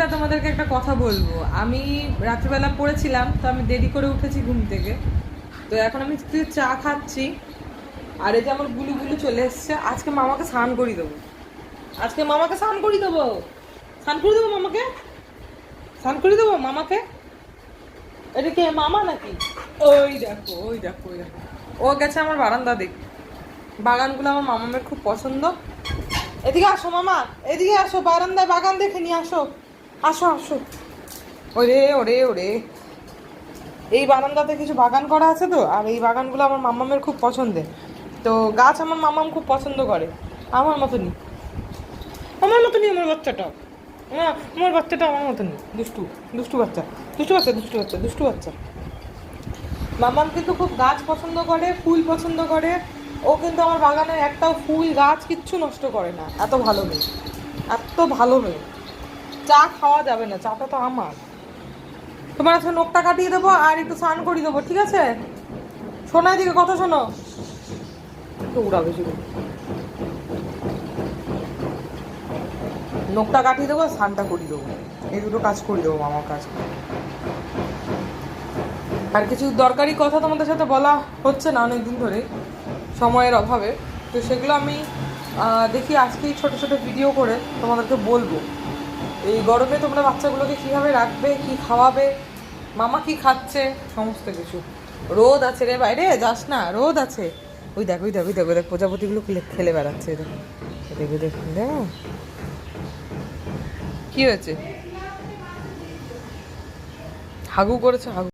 বন্ধুরা তোমাদেরকে একটা কথা বলবো। আমি রাত্রিবেলা পড়েছিলাম, তো আমি দেরি করে উঠেছি ঘুম থেকে। তো এখন আমি চা খাচ্ছি, আর এই যে আমার গুলু গুলু চলে এসছে। আজকে মামাকে স্নান করিয়ে দেবো, স্নান করিয়ে দেবো মামাকে, স্নান করিয়ে দেবো মামাকে। এটা কে, মামা নাকি? ওই দেখো, ওই দেখো, ওই দেখো, ও গেছে আমার বারান্দা দেখ। বাগানগুলো আমার মামামের খুব পছন্দ। এদিকে আসো মামা, এদিকে আসো, বারান্দায় বাগান দেখে নিয়ে আসো, আসো আসো। ওরে ওরে ওরে, এই বারান্দাতে কিছু বাগান করা আছে তো, আর এই বাগানগুলো আমার মামামের খুব পছন্দের। তো গাছ আমার মামাম খুব পছন্দ করে, আমার মতনই। আমার মতনই আমার বাচ্চাটা, আমার বাচ্চাটা আমার মতনই দুষ্টু, দুষ্টু বাচ্চা, দুষ্টু বাচ্চা, দুষ্টু বাচ্চা, দুষ্টু বাচ্চা। মামাম কিন্তু খুব গাছ পছন্দ করে, ফুল পছন্দ করে। ও কিন্তু আমার বাগানের একটাও ফুল গাছ কিচ্ছু নষ্ট করে না, এত ভালো মেয়ে, এত ভালো মেয়ে। চা খাওয়া যাবে না, চাটা তো আমার। তোমার আজকে নখটা কাটিয়ে দেবো আর একটু স্নান করিয়ে দেবো, ঠিক আছে? শোনো, এদিকে কথা শোনো, একটু উড়াবে শুধু। নখটা কাটিয়ে দেবো, স্নানটা করিয়ে দেবো, এই দুটো কাজ করিয়ে দেবো মামার কাজ। আর কিছু দরকারি কথা তোমাদের সাথে বলা হচ্ছে না অনেকদিন ধরে, সময়ের অভাবে। তো সেগুলো আমি দেখি আজকেই ছোট ছোট ভিডিও করে তোমাদেরকে বলবো। এই গরমে তোমরা বাচ্চাগুলোকে কীভাবে রাখবে, কি খাওয়াবে, মামা কি খাচ্ছে, সমস্ত কিছু। রোদ আছে রে বাইরে, যাস না, রোদ আছে। ওই দেখ, ওই দেখ, ওই দেখ, ওই দেখ, প্রজাপতিগুলো খেলে বেড়াচ্ছে, দেখ, দেখ, দেখ, দেখ। কি হয়েছে? হাগু করেছে, হাগু।